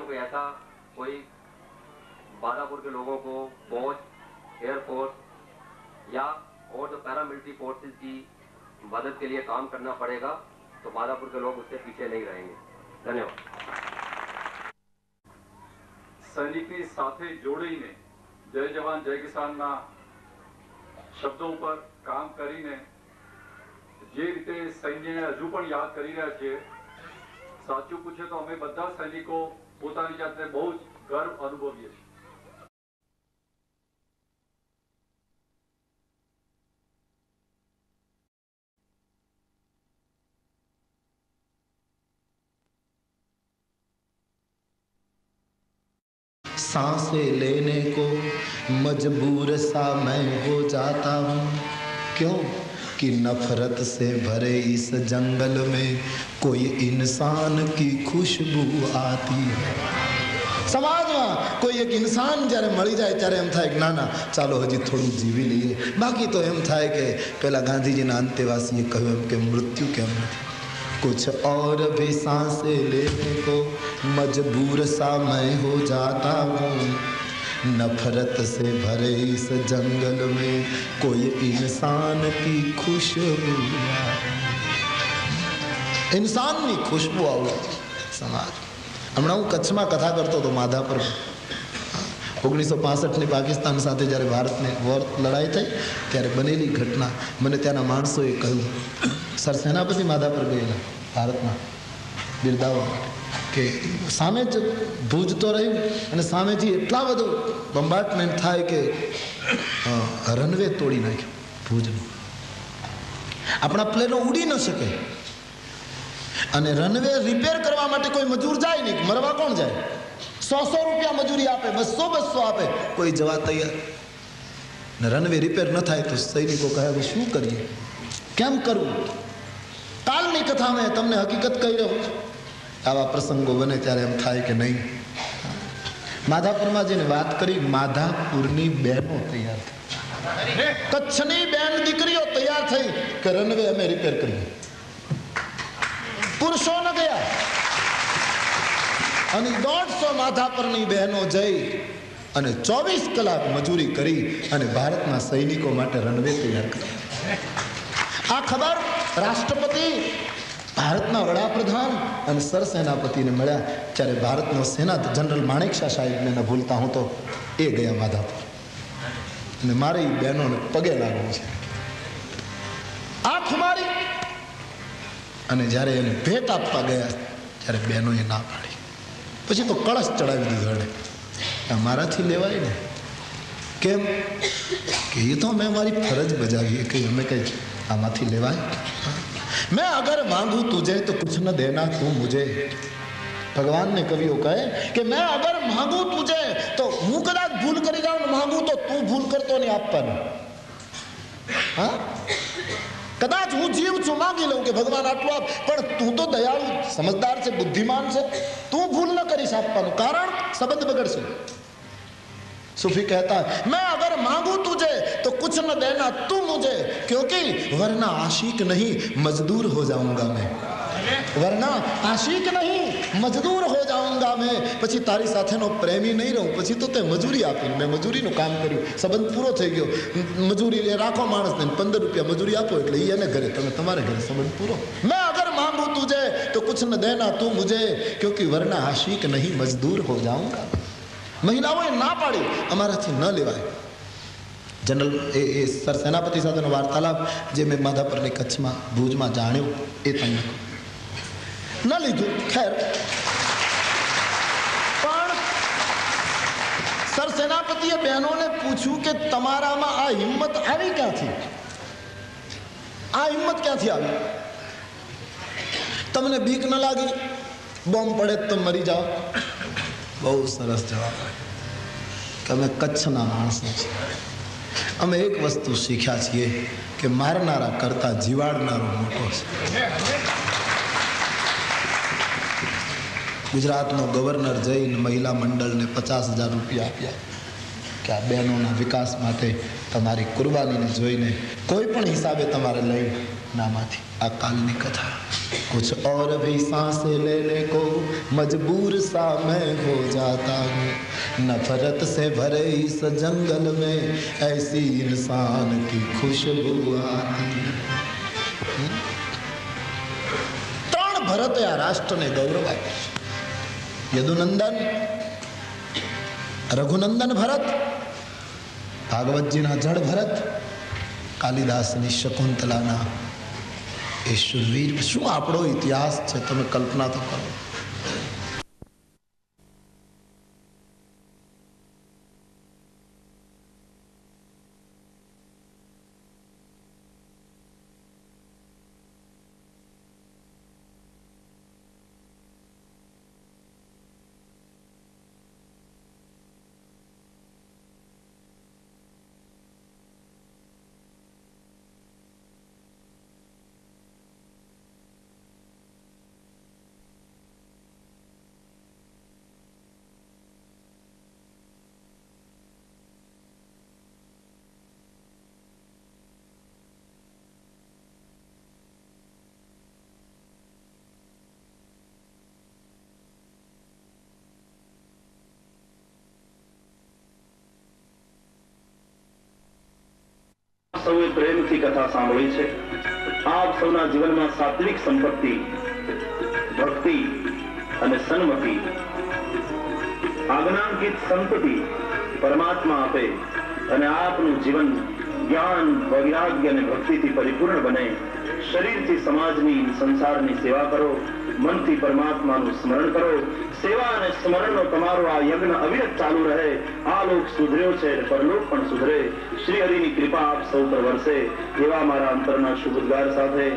कोई ऐसा कोई बादापुर के लोगों को फौज, एयरफोर्स या और जो पैरामिलिट्री फोर्सेस की मदद के लिए काम करना पड़ेगा तो बादापुर के लोग उससे पीछे नहीं रहेंगे। धन्यवाद। सैनिकी साथे जोड़ीने जय जवान जय किसान ना शब्दों पर काम करीने जे रीते सैन्यने हजू पण याद करी रह्या छे। साचुं पूछे तो अमे बधा सैनिको पोतानी जातने बहु गर्व अनुभवीए छीए। सांसें लेने को मजबूर सा मैं हो जाता हूँ। क्यों कि नफरत से भरे इस जंगल में कोई इंसान की खुशबू आती है। समाज में कोई एक इंसान जયારે મળી જાય ત્યારે એમ થાય કે ના ના ચાલો હજી થોડું જીવી લઈએ। બાકી તો એમ થાય કે પેલા ગાંધીજીના અંતેવાસીએ કહ્યું એમ કે મૃત્યુ કેમ નથી। कुछ और भी सांसें लेने को मजबूर सा मैं हो जाता हूँ। नफरत से भरे इस जंगल में कोई इंसान की खुशबू, इंसान की खुशबू आवे समाज। हमणा हूँ कच्छ में कथा करतो तो माधापर 1965 पाकिस्तान साथे जયારે भारतने वॉर लड़ाई थी ત્યારે बनेली घटना મને ત્યાંના માણસોએ કહ્યું। સર સેનાપતિ માધાપર ગયેલા ભારતમાં બિરદાવવા કે સામે જ ભુજ તો રહ્યું અને સામેથી એટલા બધું બોમ્બાર્ડમેન્ટ થાય કે રનવે તોડી નાખ્યો ભુજનું। આપણા પ્લેનો ઉડી ન શકે અને રનવે રિપેર કરવા માટે કોઈ મજૂર જાય નહીં। મરવા કોણ જાય? 100 રૂપિયા મજૂરી આપે, 200 આપે, કોઈ જવા તૈયાર ને રનવે રિપેર ન થાય તો સૈનિકો કહે હવે શું કરીએ, કેમ કરવું? કાલની કથામાં તમને હકીકત કહી રહ્યો છું। આવા પ્રસંગો બને ત્યારે એમ થાય કે નહીં। માધાપુરમાં જેને વાત કરી માધાપુરની બહેનો તૈયાર થઈ, કચ્છની બેન દીકરીઓ તૈયાર થઈ કે રનવે અમે રિપેર કરીએ। પુરુષો ન ગયા અને 150 માધાપરની બહેનો જઈ અને 24 કલાક મજૂરી કરી અને ભારતના સૈનિકો માટે રનવે તૈયાર કર્યા। આ ખબર રાષ્ટ્રપતિ, ભારતના વડાપ્રધાન અને સરસેનાપતિને મળ્યા ત્યારે ભારતનો સેના જનરલ માણેકશા સાહેબને ન ભૂલતા હું તો એ ગયા માધાપુર અને મારી બહેનોને પગે લાગવું છે આ ખુમારી। અને જ્યારે એને ભેટ આપવા ગયા ત્યારે બહેનોએ ના પાડી। પછી તો કળશ ચડાવી દીધો એને, મારાથી લેવાય ને કેમ કે એ તો મેં મારી ફરજ બજાવી કે અમે કઈ આમાંથી લેવાય। मैं अगर मांगू तुझे तो कुछ न देना तू मुझे। भगवान ने कवियों कहे कि मैं अगर मांगू तुझे तो हूँ कदाच भूल करी जाऊं, मांगू तो तू भूल करतो नहीं आपन। हाँ कदाच हूँ जीव छू मांगी लूं कि भगवान आटलू आप, पर तू तो दयालु समझदार से बुद्धिमान से, तू भूल न करीश आपन। कारण संबंध बगड़ से। सूफी कहता है मैं अगर मांगू तुझे तो कुछ न देना तू मुझे, क्योंकि वरना आशिक नहीं मजदूर हो जाऊंगा मैं। वरना आशिक नहीं मजदूर हो जाऊंगा मैं। પછી તારી સાથેનો પ્રેમી નહીં રહું, પછી તો તે મજૂરી આપી, મેં મજૂરીનું કામ કર્યું, સંબંધ પૂરો થઈ ગયો। મજૂરી રાખો માણસને 15 રૂપિયા મજૂરી આપો એટલે એ એને ઘરે, તમે તમારે ઘરે, સંબંધ પૂરો। मैं अगर मांगू तुझे तो कुछ न देना तू मुझे, क्योंकि वरना आशिक नहीं मजदूर हो जाऊंगा। મહિલાઓએ ના પાડી, અમારાથી ન લેવાય। જનરલ એ સરસેનાપતિ સાથેનો વાર્તાલાપ જે મેં માધાપરની કચ્છમાં ભુજમાં જાણ્યો એ તમને ન લીધું। ખેર પણ સરસેનાપતિએ બહેનોને પૂછ્યું કે તમારામાં આ હિંમત આવી ક્યાંથી? આ હિંમત ક્યાંથી આવી? તમને બીક ન લાગી? બોમ્બ પડે તો મરી જાઓ? બહુ સરસ જવાબ કે અમે કચ્છના માણસો છીએ। અમે એક વસ્તુ શીખ્યા છીએ કે મારનારા કરતા જીવાડનારો મોટો છે। ગુજરાતનો ગવર્નર જઈને મહિલા મંડળને 50,000 રૂપિયા આપ્યા કે આ બહેનોના વિકાસ માટે તમારી કુરબાનીને જોઈને કોઈ પણ હિસાબે તમારે લઈ નામાંથી। આ કાલની કથા। कुछ और भी सांसें लेने को मजबूर सा मैं हो जाता हूँ नफरत से भरे इस जंगल में ऐसी इंसान की खुशबू आती। त्रण भरते आ राष्ट्र ने गौरव आप्યું। यदुनंदन, रघुनंदन भरत, ભાગવતજીના જળ ભરત, કાલિદાસની શકુંતલાના એ શૂરવીર. શું આપણો ઇતિહાસ છે, તમે કલ્પના તો કરો. સૌએ પ્રેમથી કથા સાંભળી છે. આપ સૌના જીવનમાં સાત્વિક સંપત્તિ, ભક્તિ અને સન્મતિ, આજ્ઞાંકિત સંપત્તિ પરમાત્મા આપે અને આપનું જીવન જ્ઞાન, વૈરાગ્ય અને ભક્તિથી પરિપૂર્ણ બને. શરીરથી સમાજની, સંસારની સેવા કરો, મનથી પરમાત્માનું સ્મરણ કરો. સેવા અને સ્મરણનો તમારો આ યજ્ઞ અવિરત ચાલુ રહે. આ લોક સુધર્યો છે, પરલોક પણ સુધરે. શ્રી હરિની કૃપા આપ સૌ પર વરસે. એવા મારા અંતરના શુભોદ્ગાર સાથે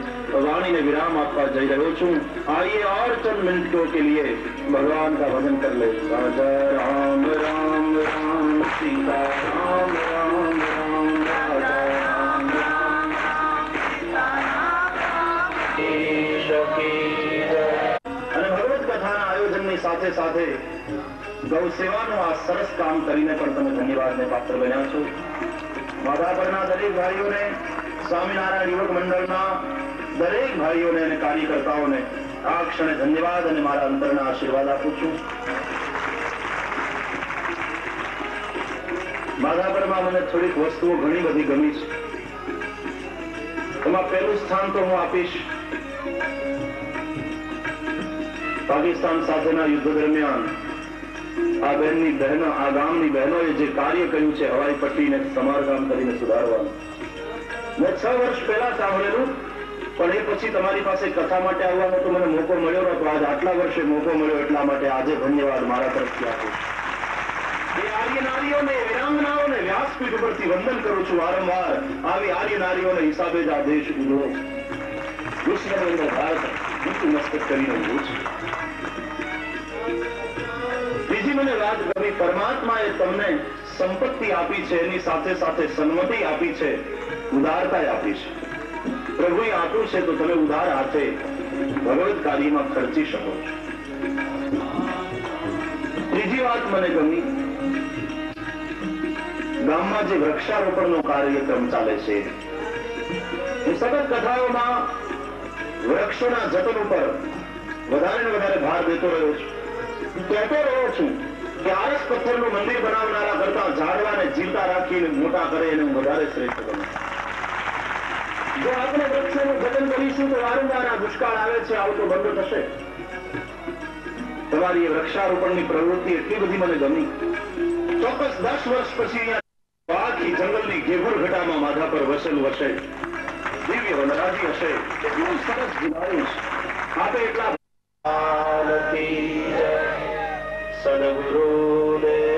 વાણીને વિરામ આપવા જઈ રહ્યો છું. आइए और चंद मिनटों के लिए भगवान का भजन कर ले. राजा राम राम राम सीता राम राम राम राजा राम राम सीता राम અને ભગવત કથાના આયોજનની સાથે સાથે ગૌ સેવાનું આ સરસ કામ કરીને પણ તમે ધન્યવાદને પાત્ર બન્યા છો. માધાપરના દરેક ભાઈઓને, સ્વામિનારાયણ યુવક મંડળના દરેક ભાઈઓને અને કાર્યકર્તાઓને આ ક્ષણે ધન્યવાદ અને મારા અંતરના આશીર્વાદ આપું છું. માધાપરમાં મને થોડીક વસ્તુઓ ઘણી બધી ગમી છે. એમાં પહેલું સ્થાન તો હું આપીશ પાકિસ્તાન સાથેના યુદ્ધ દરમિયાન આ બહેનની બહેનો, આ ગામની બહેનોએ જે કાર્ય કર્યું છે હવાઈ પટ્ટીને સમારકામ કરીને સુધારવાનું. મેં 6 વર્ષ પહેલા સાંભળેલું, પણ એ પછી તમારી પાસે કથા માટે આવવાનો તો મને મોકો મળ્યો નતો. આજ આટલા વર્ષે મોકો મળ્યો, એટલા માટે આજે ધન્યવાદ મારા તરફથી આપું. એ આર્ય નારીઓને, વિરાંગનાઓને વ્યાસપીઠ ઉપરથી વંદન કરું છું વારંવાર. આવી આર્ય નારીઓને હિસાબે જ આ દેશ ઉજળો, વિશ્વની અંદર ભારત ઊંચું મસ્તક કરીને ઉભું છે. બીજી મને વાત ગમી, પરમાત્માએ તમને સંપત્તિ આપી છે, એની સાથે સાથે સન્મતિ આપી છે, ઉદારતા આપી છે. પ્રભુએ આપ્યું છે તો તમે ઉદાર હાથે ભગવત કાર્યમાં ખર્ચી શકો છો. ત્રીજી વાત મને ગમી, ગામમાં જે વૃક્ષારોપણનો કાર્યક્રમ ચાલે છે, હું સતત કથાઓમાં વૃક્ષોના જતન ઉપર વધારે ને વધારે ભાર દેતો રહ્યો છું. કહેતો રહ્યો છું કે આરસ પથ્થરનું મંદિર બનાવનારા કરતા ઝાડવાને જીવતા રાખીને મોટા કરે એને હું વધારે શ્રેષ્ઠ ગણું. જો આપણે વૃક્ષોનું જતન કરીશું તો વારંવાર આ દુષ્કાળ આવે છે, આવું તો બંધ થશે. તમારી વૃક્ષારોપણની પ્રવૃત્તિ એટલી બધી મને ગમી. ચોક્કસ 10 વર્ષ પછી આખી જંગલની ઘેઘુર ઘટામાં માધા પર વસેલું હશે, દિવ્ય વનરાજી હશે. એટલું સરસ જીવાયું છે. આપે એટલા સદગુરુદેવ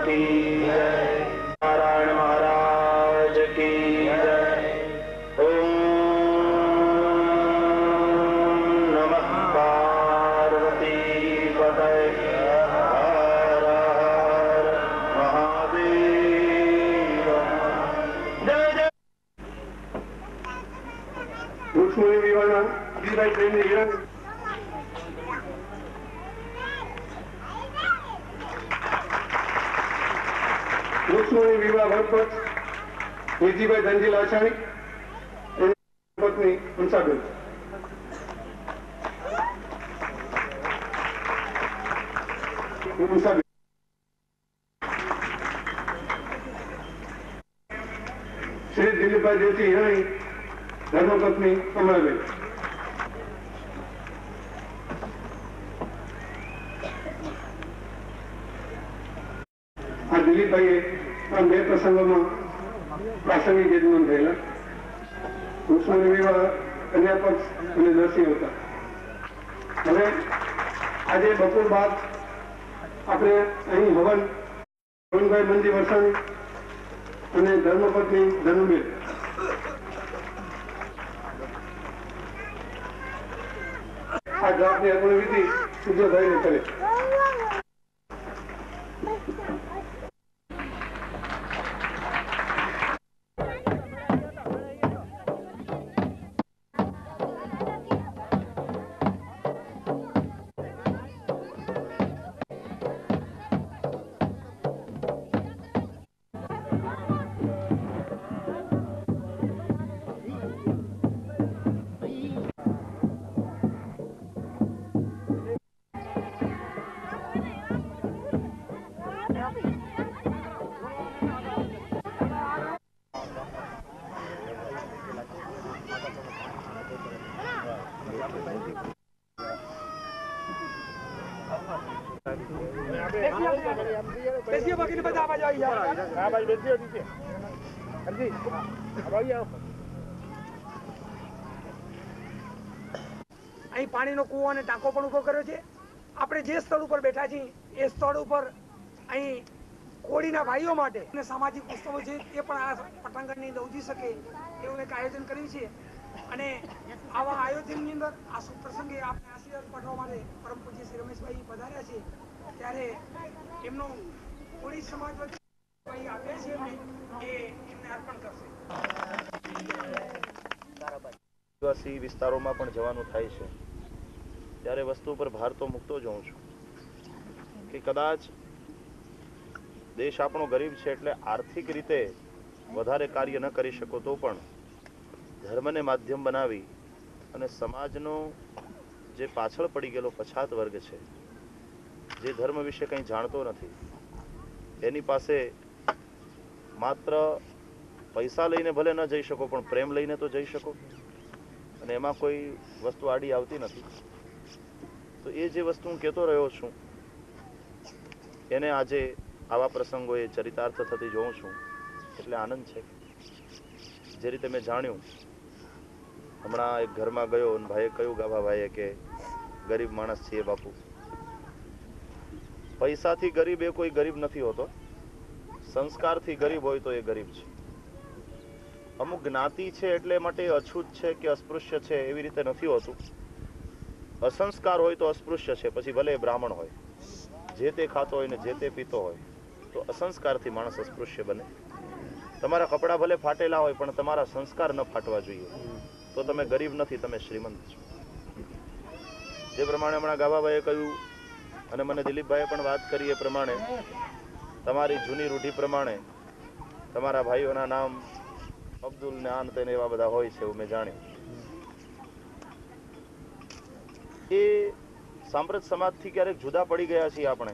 કી જય, નારાયણ મહારાજ કી જય. ઓમ નમઃ પાર્વતી પતય. હર હર મહાદેવ. જય જય. વૃક્ષમુનિ વિવાહના બીજાઈ પ્રેમની હિરણ વૃક્ષમુનિ વિવાહ વખત નિધિભાઈ ધનજી લાછાણી પત્ની હંસાબેન. ઉષા શ્રી દિલીપભાઈ દેવજી હિરાણી, ધર્મપત્ની કમળાબેન. આ દિલીપભાઈએ આ બે પ્રસંગોમાં પ્રાસંગિક યજમાન થયેલા. કૃષ્ણનો વિવાહ કન્યા પક્ષ અને નરસિંહ હતા. હવે આજે બપોર બાદ આપણે અહીં હવનભાઈ મંદી વરસાણી અને ધર્મપત્ની ધનુબેન આ ડ્રાફ્ટની અર્પણ વિધિ સૂર્યભાઈને કરે. અહીં પાણીનો કૂવો અને ટાંકો પણ ઉભો કર્યો છે. આપણે જે સ્થળ ઉપર બેઠા છીએ એ સ્થળ ઉપર અહીં કોળીના ભાઈઓ માટે અને સામાજિક ઉત્સવો છે એ પણ આ પટાંગણની અંદર ઉજવી શકે એવું એક આયોજન કર્યું છે. અને આવા આયોજનની અંદર આ શુભ પ્રસંગે આપણે આશીર્વાદ પાઠવવા માટે પરમ પૂજ્ય શ્રી રમેશભાઈ પધાર્યા છે. ત્યારે એમનો કોળી સમાજ વચ્ચે આપ્યા છે એમને અર્પણ કરશે. આદિવાસી વિસ્તારોમાં પણ જવાનું થાય છે ત્યારે વસ્તુ પર ભાર તો મૂકતો જ હોઉં છું કે કદાચ દેશ આપણો ગરીબ છે એટલે આર્થિક રીતે વધારે કાર્ય ન કરી શકો તો પણ ધર્મને માધ્યમ બનાવી અને સમાજનો જે પાછળ પડી ગયેલો પછાત વર્ગ છે, જે ધર્મ વિશે કંઈ જાણતો નથી, એની પાસે માત્ર પૈસા લઈને ભલે ન જઈ શકો પણ પ્રેમ લઈને તો જઈ શકો. અને એમાં કોઈ વસ્તુ આડી આવતી નથી. તો એ જે વસ્તુ હું કહેતો રહ્યો છું એને આજે આવા પ્રસંગોએ ચરિતાર્થ થતી જોઉં છું એટલે આનંદ છે. જે રીતે મેં જાણ્યું, હમણાં એક ઘરમાં ગયો અને ભાઈએ કહ્યું, ગાભાભાઈએ, કે ગરીબ માણસ છીએ બાપુ. પૈસાથી ગરીબ એ કોઈ ગરીબ નથી હોતો, સંસ્કારથી ગરીબ હોય તો એ ગરીબ છે. અમુક જ્ઞાતિ છે એટલે માટે અછૂત છે કે અસ્પૃશ્ય છે એવી રીતે નથી હોતું. અસંસ્કાર હોય તો અસ્પૃશ્ય છે, પછી ભલે બ્રાહ્મણ હોય, જે તે ખાતો હોય ને જે તે પીતો હોય, તો અસંસ્કારથી માણસ અસ્પૃશ્ય બને. તમારા કપડાં ભલે ફાટેલા હોય પણ તમારા સંસ્કાર ન ફાટવા જોઈએ, તો તમે ગરીબ નથી, તમે શ્રીમંત છો. જે પ્રમાણે હમણાં ગાભાભાઈએ કહ્યું અને મને દિલીપભાઈએ પણ વાત કરી એ પ્રમાણે તમારી જૂની રૂઢિ પ્રમાણે તમારા ભાઈઓના નામ અબ્દુલ ને આન તેને એવા બધા હોય છે એવું મેં જાણ્યું. એ સાંપ્રત સમાજથી ક્યારેક જુદા પડી ગયા છીએ આપણે,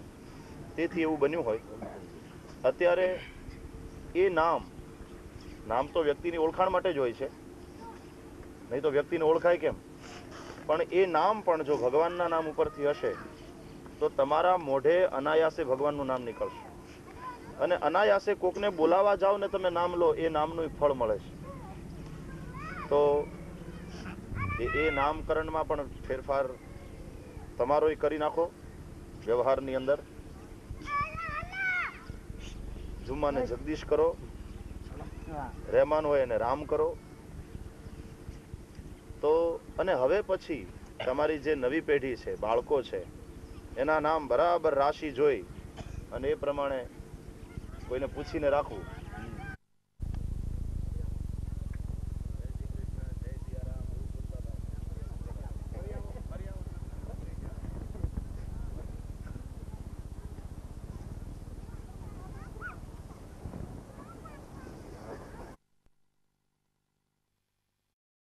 તેથી એવું બન્યું હોય. અત્યારે એ નામ તો વ્યક્તિની ઓળખાણ માટે જ હોય છે, નહીં તો વ્યક્તિને ઓળખાય કેમ? પણ એ નામ પણ જો ભગવાનના નામ ઉપરથી હશે તો તમારા મોઢે અનાયાસે ભગવાનનું નામ નીકળશે. અને અનાયાસે કોકને બોલાવા જાઓ ને તમે નામ લો, એ નામનું ફળ મળે છે. તો એ નામકરણમાં પણ ફેરફાર તમારો કરી નાખો વ્યવહારની અંદર. જુમ્માને જગદીશ કરો, રહેમાન હોય એને રામ કરો. તો અને હવે પછી તમારી જે નવી પેઢી છે, બાળકો છે, એના નામ બરાબર રાશિ જોઈ અને એ પ્રમાણે કોઈને પૂછીને રાખવું